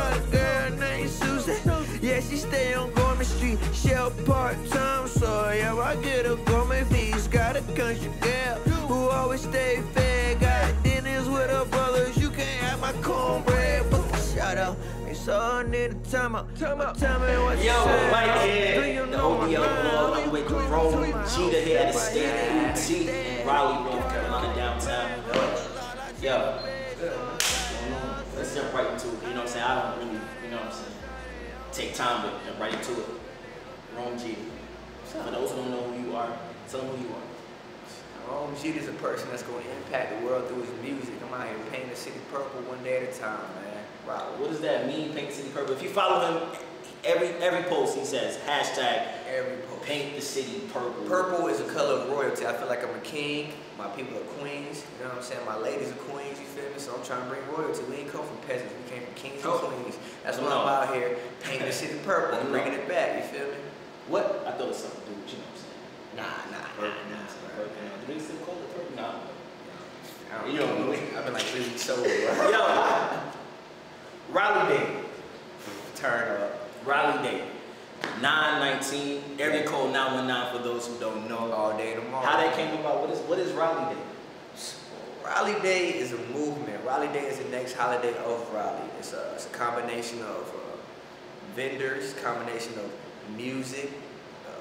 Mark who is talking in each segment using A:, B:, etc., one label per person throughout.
A: Girl named Susan, yeah, she stay on Gorman Street. Shell part-time, so yeah, I get a Gorman fees. Got a country girl who always stay fair. Got dinners with her brothers, you can't have my cornbread. But shout out, it's all near the time out. Tell me what you say.
B: Yo, right here, the OBL blog. I'm with Rome Jeterr here at the State Boutique in Raleigh, North Carolina, downtown. Yo. Let's jump right into it. You know what I'm saying? I don't really, you know what I'm saying, take time to jump right into it. Rome Jeterr. For those who don't know who you are, tell them who you are.
C: Rome Jeterr is a person that's going to impact the world through his music. I'm out here painting the city purple one day at a time, man.
B: Wow. What does that mean, paint the city purple? If you follow him, every post he says, hashtag
C: every post.
B: Paint the city purple.
C: Purple is a color of royalty. I feel like I'm a king. My people are queens. You know what I'm saying? My ladies are queens, you feel me? So I'm trying to bring royalty. We ain't come from peasants. We came from kings and queens. That's why I'm out here painting the city purple and bringing it back, you feel me?
B: What? I thought it was something to do with, you know what I'm saying? Nah. Do they still call it purple? Nah.
C: You don't know. I've been like 3 weeks sober, bro.
B: Yo, Raleigh Day.
C: Turn up.
B: Raleigh Day. 9/19, area code 919 for those who don't know.
C: All day tomorrow.
B: How that came about? What is Raleigh Day?
C: Raleigh Day is a movement. Raleigh Day is the next holiday of Raleigh. It's a combination of vendors, combination of music,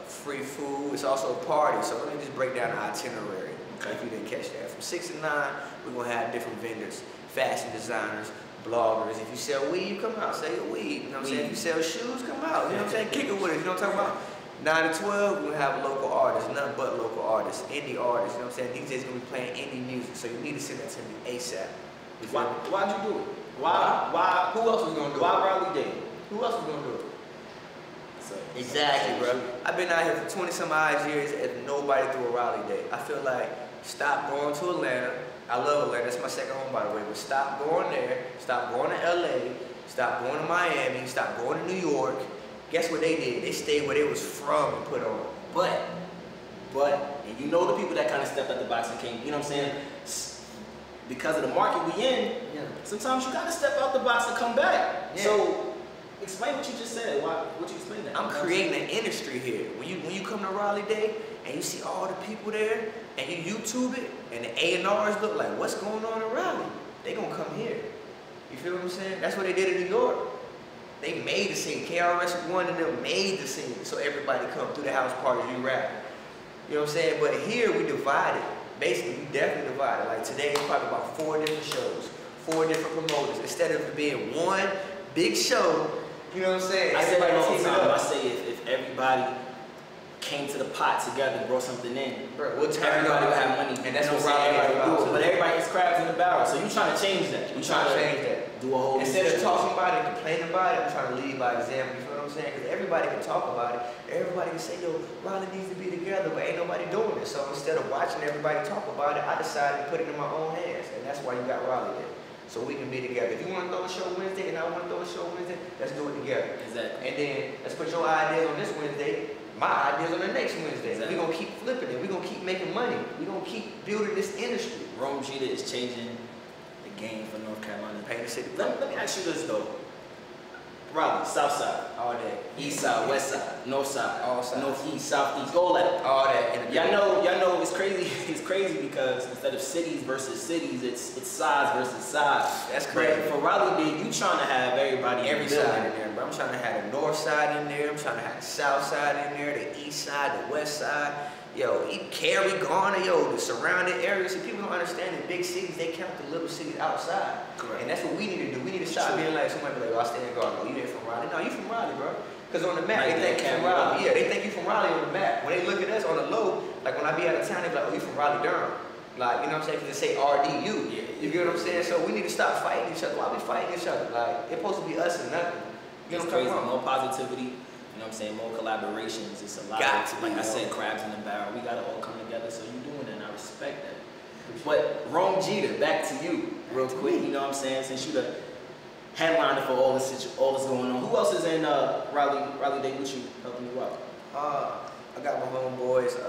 C: free food. It's also a party. So let me just break down the itinerary. Okay. If you didn't catch that. From 6 to 9, we're going to have different vendors, fashion designers, bloggers. If you sell weed, you come out, sell your weed. You know what I'm saying? If you sell shoes, come out. You know what I'm saying? Kick it with us. You know what I'm talking about? 9 to 12, we're going to have local artists, nothing but local artists, indie artists. You know what I'm saying? DJs going to be playing indie music. So you need to send that to me ASAP.
B: Why'd you do it? Why? Who else was going to do it? Why Raleigh Day? Who else was going to do it?
C: Exactly, bro. I've been out here for 20 some odd years and nobody threw a Raleigh Day. I feel like stop going to Atlanta. I love Atlanta, that's my second home by the way, but stop going there, stop going to LA, stop going to Miami, stop going to New York. Guess what they did? They stayed where they was from and put on.
B: But, and you know the people that kind of stepped out the box and came, you know what I'm saying? Because of the market we in, sometimes you gotta step out the box and come back. Yeah. So, explain what you just said. Why would you explain that?
C: I'm creating an industry here. When you come to Raleigh Day and you see all the people there and you YouTube it and the A&Rs look like what's going on in Raleigh, they gonna come here. You feel what I'm saying? That's what they did in New York. They made the scene. KRS-One and them made the scene so everybody come through the house parties, you rap. You know what I'm saying? But here we divided. Basically, we definitely divided. Like today, we probably about 4 different shows, 4 different promoters. Instead of it being one big show. You know what I'm saying?
B: I say that all the time. I say if everybody came to the pot together and brought something in,
C: bro,
B: everybody would have money. And that's what everybody would do. But everybody is crabs in the barrel. So you trying to change that. You trying to change that. Do a whole
C: instead of talking about it, complaining about it, I'm trying to lead by example. You feel what I'm saying? Because everybody can talk about it. Everybody can say, yo, Raleigh needs to be together, but ain't nobody doing it. So instead of watching everybody talk about it, I decided to put it in my own hands. And that's why you got Raleigh there. So we can be together. If you want to throw a show Wednesday and I want to throw a show Wednesday, let's do it together.
B: Exactly.
C: And then let's put your ideas on this Wednesday, my ideas on the next Wednesday. Exactly. We're going to keep flipping it. We're going to keep making money. We're going to keep building this industry.
B: Rome Jeterr is changing the game for North Carolina.
C: Paint the city.
B: Let me ask you this though. Raleigh, south side.
C: All day.
B: East side, west side, north side.
C: All sides.
B: Northeast, southeast, all that.
C: All that.
B: Y'all know it's crazy. It's crazy because instead of cities versus cities, it's sides versus sides.
C: That's crazy.
B: But for Raleigh Day, you trying to have everybody
C: every side in there, bro. I'm trying to have the north side in there. I'm trying to have the south side in there, the east side, the west side. Yo, Cary, Garner, yo, the surrounding areas. See, people don't understand in big cities, they count the little cities outside. Correct. And that's what we need to do. We need to stop being like, somebody be like, oh, I stay in Garner. No, you ain't from Raleigh. No, you from Raleigh, bro. Because on the map, they think you from Raleigh. Yeah, they think you from Raleigh on the map. When they look at us on the low, like when I be out of town, they be like, oh, you from Raleigh, Durham. Like, you know what I'm saying? Because they say RDU. Yeah. You get what I'm saying? So we need to stop fighting each other. Why we fighting each other? Like, it's supposed to be us and nothing. You know what I'm talking about?
B: More positivity. You know what I'm saying? More collaborations. It's a lot. Like I said, crabs in the barrel. We gotta all come together. So you doing it, and I respect that. But Rome Jeterr, back to you, real quick. You know what I'm saying? Since you the headliner for all this going on, who else is in Raleigh Day with you, helping you out?
C: I got my homeboys,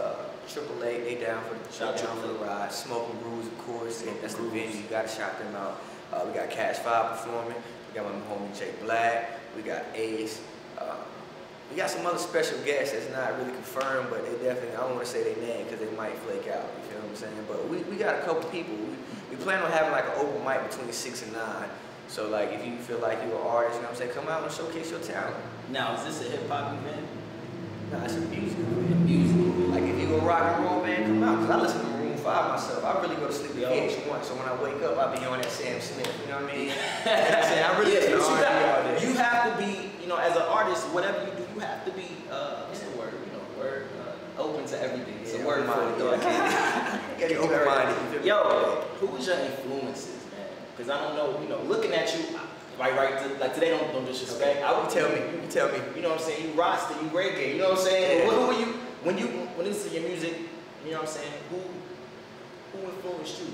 C: AAA. They down for the ride. Smoking Brews, of course. That's the venue. You gotta shout them out. We got Cash 5 performing. We got my homie Jay Black. We got Ace. We got some other special guests that's not really confirmed, but they definitely, I don't want to say their name because they might flake out, you feel what I'm saying? But we got a couple people. We plan on having like an open mic between 6 and 9. So like if you feel like you're an artist, you know what I'm saying, come out and showcase your talent.
B: Now, is this a hip hop event?
C: Nah, it's a music event. Like if you a rock and roll band, come out. Cause I listen to Maroon 5 myself. I really go to sleep with VH1. So when I wake up, I be on that Sam Smith. You know what I mean? I really listen to R&B all day.
B: You have to be, you know, as an artist, whatever you do, you have to be, what's the word? You know, open to everything. It's a word for it.
C: You gotta be open-minded.
B: Yo, who was your influences, man? Because I don't know, you know, looking at you, like today, don't disrespect.
C: I would tell me. You tell me.
B: You know what I'm saying? You roster, you reggae. You know what I'm saying?
C: Yeah.
B: Who were you when this is your music? You know what I'm saying? Who influenced you?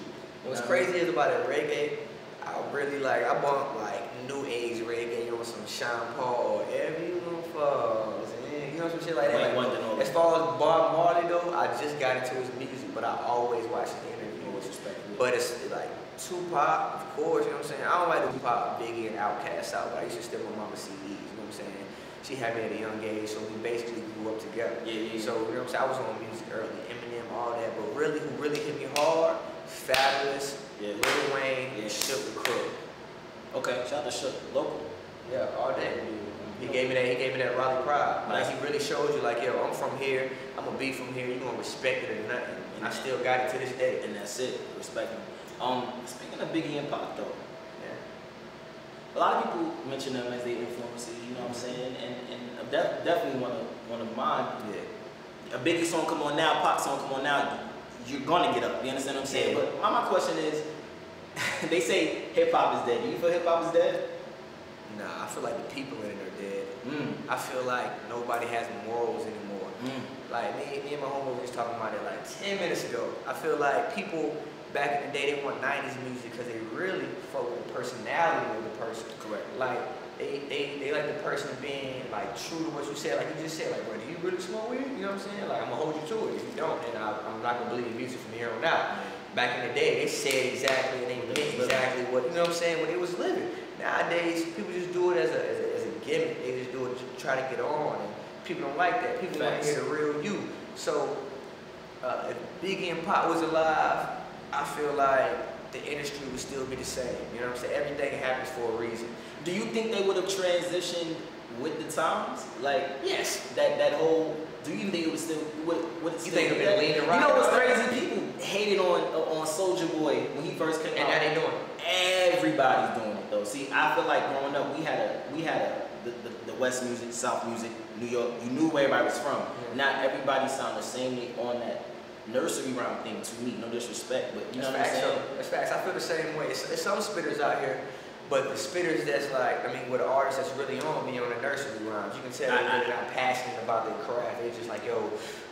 C: What's crazy is about it, reggae. I bump like new age reggae, you know, some Sean Paul or Everyone Falls, and you know some shit like that. Like, as far as Bob Marley though, I just got into his music, but I always watch the interviews. But it's like Tupac, of course, you know what I'm saying? I don't like the Tupac, Biggie, and Outkast out, but I used to steal my mama's CDs, you know what I'm saying? She had me at a young age, so we basically grew up together.
B: Yeah.
C: So, you know what I'm saying? I was on music early, Eminem, all that, but really, who really hit me hard, Fabulous, Lil Wayne, and Shook the Crook.
B: Okay, shout out to Shook, local.
C: Yeah, all day. He gave me that Raleigh pride. Like he really showed you, like, yo, I'm from here, I'm gonna be from here, you gonna respect it or nothing. And I still got it to this day.
B: And that's it, respect him. Speaking of Biggie and Pac though,
C: yeah.
B: a lot of people mention them as their influences, you know what I'm saying? And definitely one of mine.
C: Yeah.
B: A Biggie song come on now, Pac song come on now, you're gonna get up, you understand what I'm saying?
C: Yeah.
B: But my question is, they say hip hop is dead. Do you feel hip hop is dead?
C: Nah, I feel like the people in it are dead. I feel like nobody has morals anymore. Like me and my homie were just talking about it like 10 minutes ago. I feel like people back in the day, they want 90s music because they really fuck with the personality of the person.
B: Correct.
C: Like they like the person being like true to what you said. Like you just said, like, bro, do you really smoke weed? You know what I'm saying? Like I'm gonna hold you to it. If you don't, then I'm not gonna believe your music from here on out. Back in the day, they said exactly and they meant exactly what, you know what I'm saying, when they was living. Nowadays, people just do it as a gimmick. They just do it to try to get on, and people don't like that. People want to hear the real you. So, if Biggie and Pac was alive, I feel like the industry would still be the same. You know what I'm saying? Everything happens for a reason.
B: Do you think they would have transitioned with the times? Like,
C: yes,
B: that whole. Do you think it was still? Would it
C: you think it would have been leaning right?
B: You know what's crazy? People hated on Soulja Boy when he first came out.
C: And now they doing it.
B: Everybody's doing it though. See, I feel like growing up, we had the West music, South music, New York. You knew where everybody was from. Not everybody sounded the same on that nursery rhyme thing to me. No disrespect, but you know what I'm saying?
C: That's facts. I feel the same way. There's some spitters out here. But the spitters that's like, I mean, with the artists that's really on me on the nursery rhymes, you can tell they're not passionate about their craft. They're just like, yo,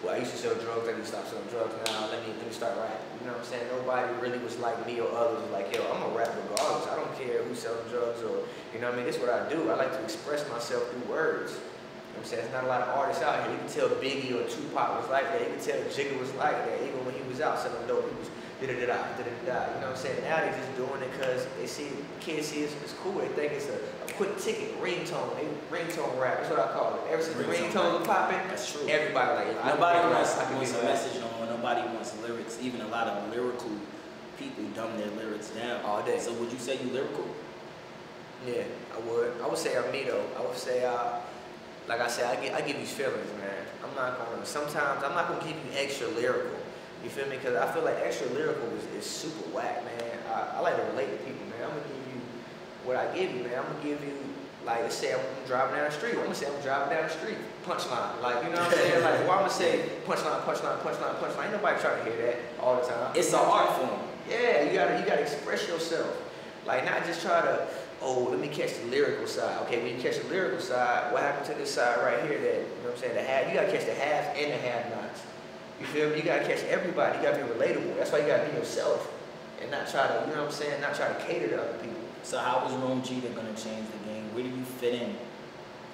C: well, I used to sell drugs, I need to stop selling drugs now, let me start rapping. You know what I'm saying? Nobody really was like me or others was like, yo, I'm a rapper regardless. I don't care who's selling drugs or, you know what I mean? This is what I do. I like to express myself through words. You know what I'm saying? There's not a lot of artists out here. You can tell Biggie or Tupac was like that. You can tell Jigga was like that. Even when he was out selling dope, he was da-da-da-da, da-da-da-da. You know what I'm saying? Now they're just doing it because they see, kids see it's cool. They think it's a quick ticket, ringtone. Ringtone rap, that's what I call it. Ever since the ringtones were popping,
B: that's true.
C: Everybody like,
B: nobody wants a message no more. Nobody wants lyrics. Even a lot of lyrical people dumb their lyrics down.
C: All day.
B: So would you say you lyrical?
C: Yeah, I would. I would say I'm me though. I would say, like I said, I give you feelings, man. Sometimes I'm not gonna give you extra lyrical. You feel me? Because I feel like extra lyrical is super whack, man. I like to relate to people, man. I'm going to give you what I give you, man. I'm going to give you, like, let's say I'm driving down the street. I'm going to say I'm driving down the street. Punchline. Like, you know what I'm saying? Like, well, I'm going to say punchline, punchline, punchline, punchline. Ain't nobody trying to hear that all the time.
B: It's an art form.
C: Yeah, you gotta express yourself. Like, not just try to, oh, let me catch the lyrical side. Okay, when you catch the lyrical side, what happened to this side right here that, you know what I'm saying, the half, you got to catch the halves and the have-nots. You feel me? You gotta catch everybody. You gotta be relatable. That's why you gotta be yourself and not try to, you know what I'm saying, not try to cater to other people.
B: So how is Rome Jeterr gonna change the game? Where do you fit in?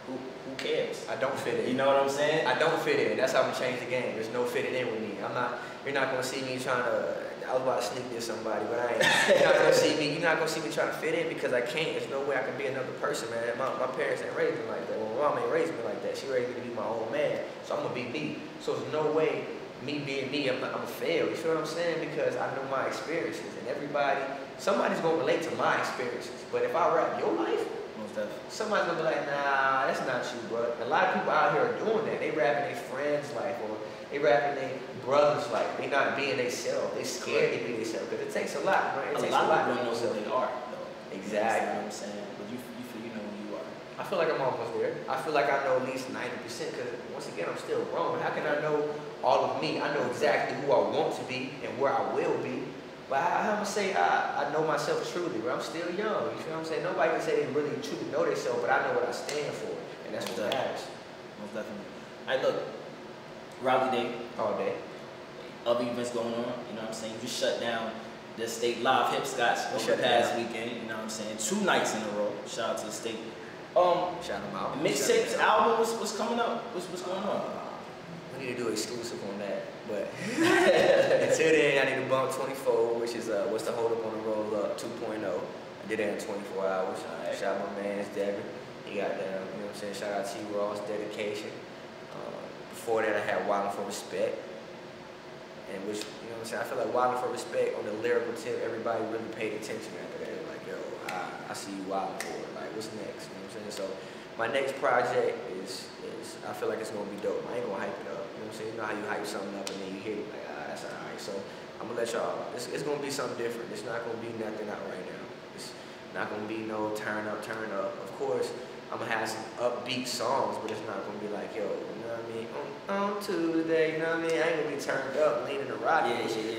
B: Who cares?
C: I don't fit in.
B: You know what I'm saying?
C: I don't fit in. That's how I'm gonna change the game. There's no fitting in with me. You're not gonna see me trying to, I was about to sneak this somebody, but I ain't. You're not gonna see me. You're not gonna see me trying to fit in because I can't. There's no way I can be another person, man. My parents ain't raised me like that. Well, my mom ain't raised me like that. She raised me to be my own man. So I'm gonna be me. So there's no way me being me, I'm gonna fail. You feel what I'm saying? Because I know my experiences, and somebody's gonna relate to my experiences. But if I rap your life, somebody's gonna be like, nah, that's not you, bro. A lot of people out here are doing that. They rapping their friends' life, or they rapping their brother's life. They not being themselves. They scared to be themselves because it takes a lot, right? It takes a lot to know who they are, though. Exactly. You know what I'm saying? But you feel you know who you are. I feel like I'm almost there. I feel like I know at least 90% because once again, I'm still growing. How can I know all of me? I know exactly who I want to be and where I will be. But I'm gonna say I know myself truly, but I'm still young. You feel what I'm saying? Nobody can say they really truly know themselves, but I know what I stand for, and that's what matters. Most definitely.
B: All right, look, Raleigh Day,
C: all day.
B: Other events going on. You know what I'm saying? You just shut down the state live hip scotch over the past weekend. You know what I'm saying? 2 nights in a row. Shout out to the state.
C: Shout them out.
B: Mixtapes album was coming up. What's going on?
C: We need to do exclusive on that, but until then, I need to bump 24, which is what's the hold up on the roll up 2.0. I did that in 24 hours. Right. Shout out my man, Devin. He got down. You know what I'm saying? Shout out T Raw's dedication. Before that, I had Wildin' for Respect, and which you know what I'm saying. I feel like Wildin' for Respect on the lyrical tip, everybody really paid attention after that. Like, yo, I see you wildin' for it. Like, what's next? You know what I'm saying? So my next project is I feel like it's gonna be dope. I ain't gonna hype it up. You know what I'm saying? You know how you hype something up and then you hit it like, that's alright. So I'm gonna let y'all. It's gonna be something different. It's not gonna be nothing out right now. It's not gonna be no turn up. Of course, I'm gonna have some upbeat songs, but it's not gonna be like, yo, you know what I mean? On Tuesday, you know what I mean? I ain't gonna be turned up, leaning to rock,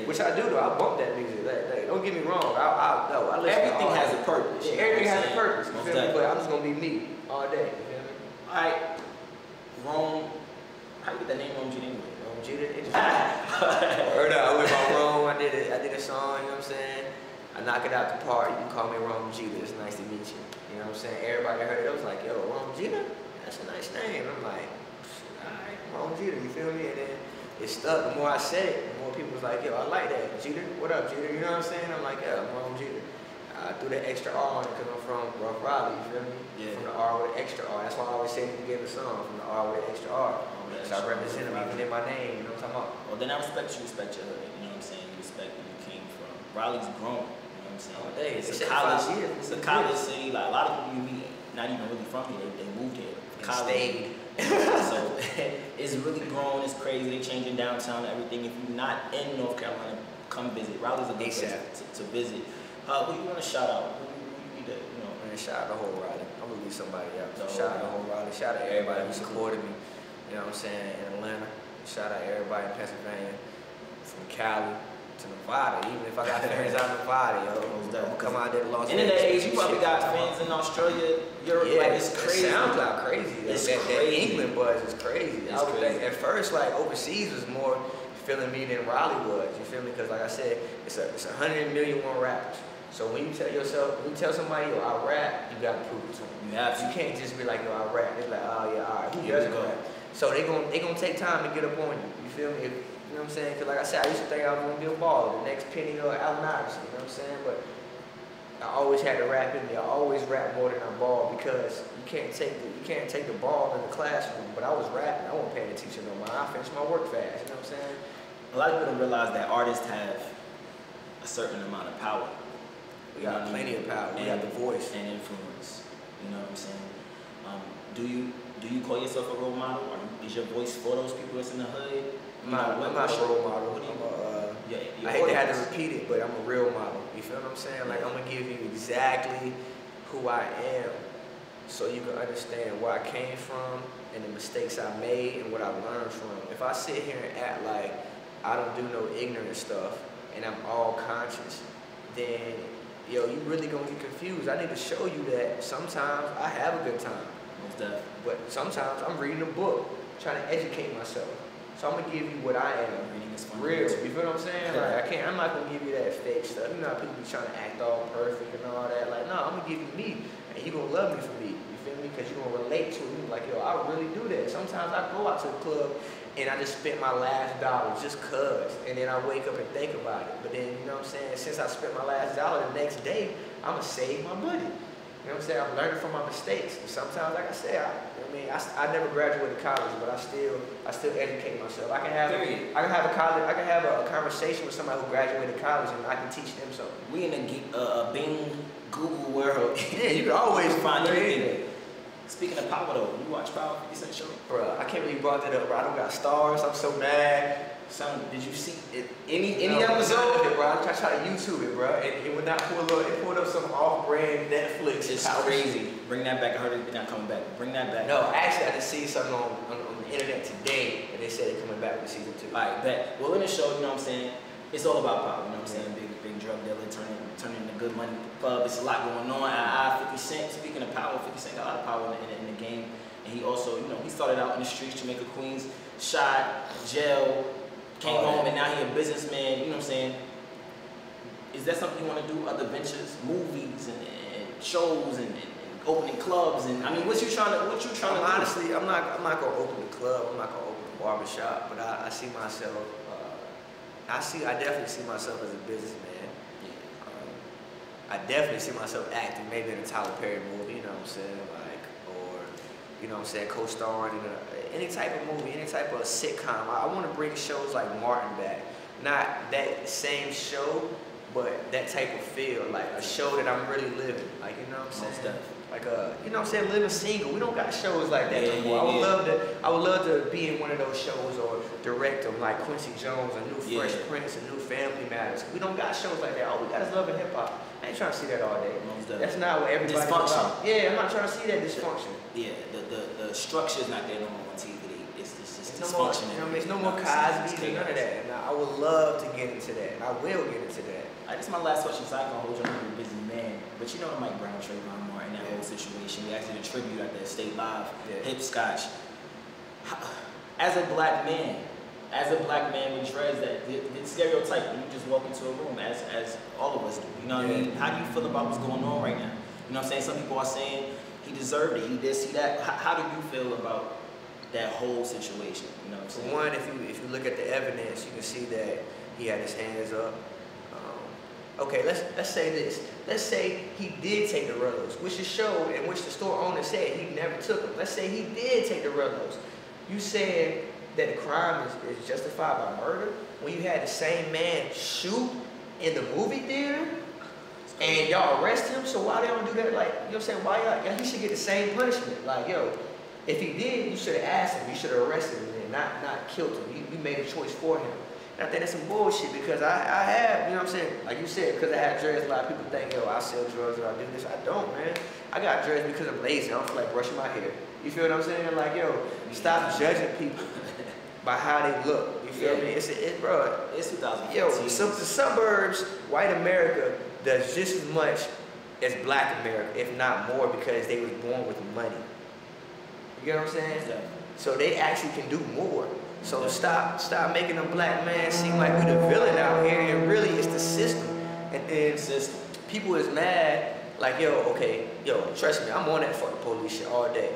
C: which I do though. I bump that music. Like, don't get me wrong. I
B: everything has a purpose.
C: Yeah, everything has a purpose. You feel me? But I'm just gonna be me all day. You feel me?
B: All right, Rome. How you get that name, Rome Jeterr anyway?
C: Rome Jeterr. Heard I went by Rome. I did a song. You know what I'm saying? I knock it out the park. You can call me Rome Jeterr. It's nice to meet you. You know what I'm saying? Everybody heard it. I was like, yo, Rome Jeterr? That's a nice name. I'm like, alright, Rome Jeterr, you feel me? And then it stuck. The more I said it, the more people was like, yo, I like that. Jeterr, what up, Jeterr? You know what I'm saying? I'm like, yeah, I'm Rome Jeterr. I threw that extra R on it because I'm from Rough Raleigh, you feel me? Yeah. From the R with the extra R. That's why I always say at the beginning of the song, from the R with the extra R. So I represent them even in my name, you know what I'm talking about?
B: Well, then I respect you, respect your hood. You know what I'm saying? You respect where you came from. Raleigh's grown. You know what I'm saying? It's a college. It's a college city. Like a lot of people you meet, not even really from here. They moved here.
C: College.
B: So it's really grown. It's crazy. They changing downtown and everything. If you're not in North Carolina, come visit. Raleigh's a good place to visit. Who you want to shout out? Who you need to, you know?
C: Man, shout out the whole Raleigh. I'm gonna leave somebody out. So shout out the whole Raleigh. Shout out everybody who supported me. You know what I'm saying? In Atlanta. Shout out everybody in Pennsylvania, from Cali to Nevada. Even if I got fans out in Nevada, yo, I'm gonna come out there to Los Angeles.
B: In the age, you probably got fans in Australia, Europe.
C: Yeah,
B: like, it's crazy.
C: It sounds like crazy.
B: It's
C: that
B: crazy.
C: England buzz is crazy.
B: It's crazy.
C: At first, like overseas was more feeling me than Raleigh was. You feel me? Because like I said, it's 100 million more rappers. So when you tell somebody, yo, I rap, you gotta prove it to them. You can't just be like, yo, I rap. It's like, oh yeah, all right, who doesn't rap? So they gonna take time to get up on you. You feel me? You know what I'm saying? Because like I said, I used to think I was gonna be a baller, the next Penny or Allen Iverson. You know what I'm saying? But I always had to rap in me. I always rap more than I ball because you can't take the ball in the classroom. But I was rapping. I wasn't paying attention no more. I finished my work fast. You know what I'm saying?
B: A lot of people don't realize that artists have a certain amount of power.
C: We got plenty of power. We got the voice
B: and influence. You know what I'm saying? Do you call yourself a role model, or is your voice for those people that's in the hood?
C: I'm not a role model. I hate to have to repeat it, but I'm a real model. You feel what I'm saying? Like I'm gonna give you exactly who I am, so you can understand where I came from and the mistakes I made and what I learned from. If I sit here and act like I don't do no ignorant stuff and I'm all conscious, then yo, you really gonna get confused. I need to show you that sometimes I have a good time. But sometimes I'm reading a book, trying to educate myself. So I'm gonna give you what I am.
B: Reading is fun.
C: Real. You feel what I'm saying? Like I'm not gonna give you that fake stuff. You know how people be trying to act all perfect and all that. Like, no, I'm gonna give you me, and you gonna love me for me. You feel me? Because you gonna relate to me. Like, yo, I really do that. Sometimes I go out to the club and I just spent my last dollar just cuz, and then I wake up and think about it. But then, you know what I'm saying, since I spent my last dollar, the next day, I'ma save my money. You know what I'm saying? I'm learning from my mistakes. And sometimes, like I said, I never graduated college, but I still educate myself. I can have a conversation with somebody who graduated college, and I can teach them something.
B: We in a Bing Google world.
C: Yeah, you can always find anything.
B: Speaking of Power though, you watch Power 50 Cent show?
C: Bro, I can't believe you brought that up, bro. I don't got stars. I'm so mad.
B: Son, did you see it, any
C: No,
B: episode?
C: It, bro. I tried to YouTube it, bro. And it would not pull up. It pulled up some off-brand Netflix.
B: It's crazy. Bring that back. I heard it's not coming back. Bring that back.
C: No, actually, I just see something on the internet today, and they said they're coming back with season 2.
B: Alright, bet. Well, in the show, you know what I'm saying, it's all about power. You know what I'm saying? Big drug dealer turning into good money club. It's a lot going on. 50 Cent. Speaking of power, 50 Cent got a lot of power in the game, and he also, you know, he started out in the streets, Jamaica, Queens, shot, jail. Came home and now he's a businessman, you know what I'm saying? Is that something you want to do? Other ventures, movies and shows and opening clubs and I mean, what you trying to do?
C: Honestly, I'm not gonna open the club. I'm not gonna open the barbershop. But I see myself. I definitely see myself as a businessman. I definitely see myself acting, maybe in a Tyler Perry movie. You know what I'm saying? Or you know what I'm saying, co-starring in any type of movie, any type of sitcom. I want to bring shows like Martin back. Not that same show, but that type of feel, like a show that I'm really living. Like, you know what I'm saying? Like you know what I'm saying, living single. We don't got shows like that no more. I would love to be in one of those shows or direct them, like Quincy Jones, a new Fresh Prince, a new Family Matters. We don't got shows like that. All we got is Love and Hip Hop. I ain't trying to see that all day. That's not what everybody's about. Yeah, I'm not trying to see that dysfunction.
B: Yeah, the structure is not there no more on TV. It's just
C: no more, you know, there's no more Cosby's and none of that. And I would love to get into that. And I will get into that.
B: Alright, this is my last question, so I can hold you on a busy man. But you know the Mike Brown, Trayvon Martin, that whole situation. We actually did a tribute at the State Live, Hip Scotch. As a black man with dreads, that the stereotype when you just walk into a room, as all of us do. You know what I mean? How do you feel about what's going on right now? You know what I'm saying? Some people are saying he deserved it, he did see that. How do you feel about that whole situation? You know what I'm saying?
C: One, if you look at the evidence, you can see that he had his hands up. Okay, let's say this. Let's say he did take the Rellos, which is showed in which the store owner said he never took them. Let's say he did take the Rellos. You said that the crime is justified by murder when you had the same man shoot in the movie theater and y'all arrest him? So why they don't do that? Like, you know what I'm saying? Why y'all, he should get the same punishment. Like, yo, if he did, you should have asked him. You should have arrested him and not killed him. You made a choice for him. And I think that's some bullshit because I have, you know what I'm saying? Like you said, because I have dreads, a lot of people think, yo, I sell drugs or I do this. I don't, man. I got dreads because I'm lazy. I don't feel like brushing my hair. You feel what I'm saying? Like, yo, stop judging people by how they look. You feel me? Bro.
B: It's 2015.
C: Yo, the suburbs, white America does just as much as black America, if not more, because they was born with money. You get what I'm saying?
B: Yeah.
C: So they actually can do more. So stop making a black man seem like we the villain out here, and really it's the system. And then people is mad, like, yo, okay, yo, trust me, I'm on that fucking police shit all day.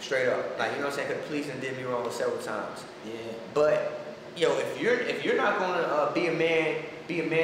C: Straight up. Like, you know what I'm saying? Because the police done did me wrong several times.
B: Yeah.
C: But yo, if you're not gonna be a man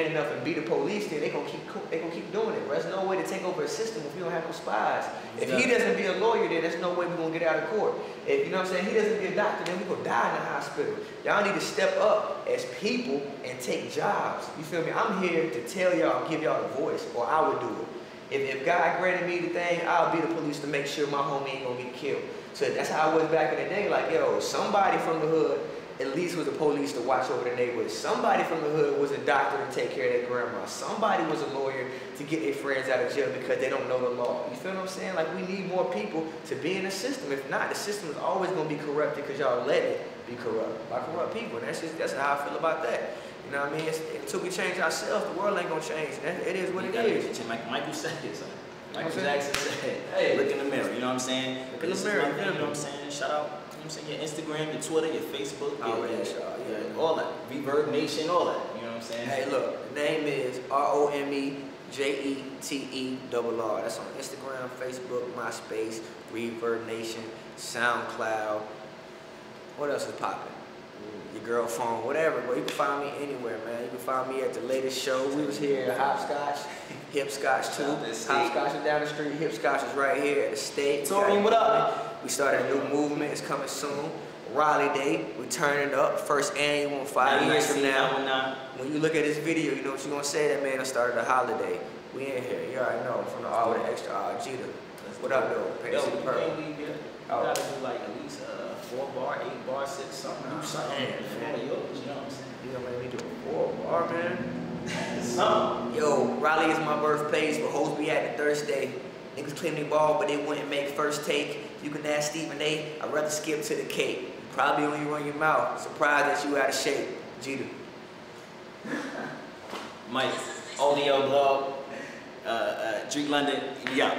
C: enough and be the police, then they gonna keep doing it. There's no way to take over a system if you don't have no spies. If he doesn't be a lawyer, then there's no way we're gonna get out of court. If you know what I'm saying, he doesn't be a doctor, then we gonna die in the hospital. Y'all need to step up as people and take jobs. You feel me? I'm here to tell y'all, give y'all the voice, or I would do it. If God granted me the thing, I'll be the police to make sure my homie ain't gonna get killed. So that's how I was back in the day. Like, yo, somebody from the hood at least was the police to watch over the neighborhood. Somebody from the hood was a doctor to take care of their grandma. Somebody was a lawyer to get their friends out of jail because they don't know the law. You feel what I'm saying? Like, we need more people to be in the system. If not, the system is always going to be corrupted because y'all let it be corrupt by corrupt people. And that's how I feel about that. You know what I mean? Until we change ourselves, the world ain't going to change. It is what it is.
B: Michael said it, son. Michael Jackson said, hey, look in the mirror. You know what I'm saying?
C: Look in the mirror.
B: You know what I'm saying? Shout out. You know what I'm saying? Your Instagram, your Twitter, your Facebook, all that. Reverb Nation, all that. You know what I'm saying?
C: Hey, look, the name is ROMEJETERR. That's on Instagram, Facebook, MySpace, Reverb Nation, SoundCloud. What else is popping? your girl phone, whatever, but you can find me anywhere, man. You can find me at the latest show. We was here at Hopscotch, Hipscotch too. Hopscotch is down the street, Hipscotch is right here at the state.
B: Torian, what up?
C: We started a new movement, it's coming soon. Raleigh Day, we turning up, first annual in 5 years from now. When you look at this video, you know what you're gonna say, that man done started a holiday. We in here, you already know, from the R with the extra R, Jeterr. What up though?
B: Yo, you can't leave here. You gotta do like at least 4 bar, 8 bar, 6, something. Do something. You know what I'm saying?
C: You gonna make me do a 4 bar, man?
B: Something.
C: Yo, Raleigh is my birthplace, but hoes be at the Thursday. Niggas claim they ball, but they wouldn't make first take. You can ask Stephen A. I'd rather skip to the cake. Probably only run your mouth. Surprised that you out of shape. Jeterr.
B: Mike, audio blog, Drique-London, yeah.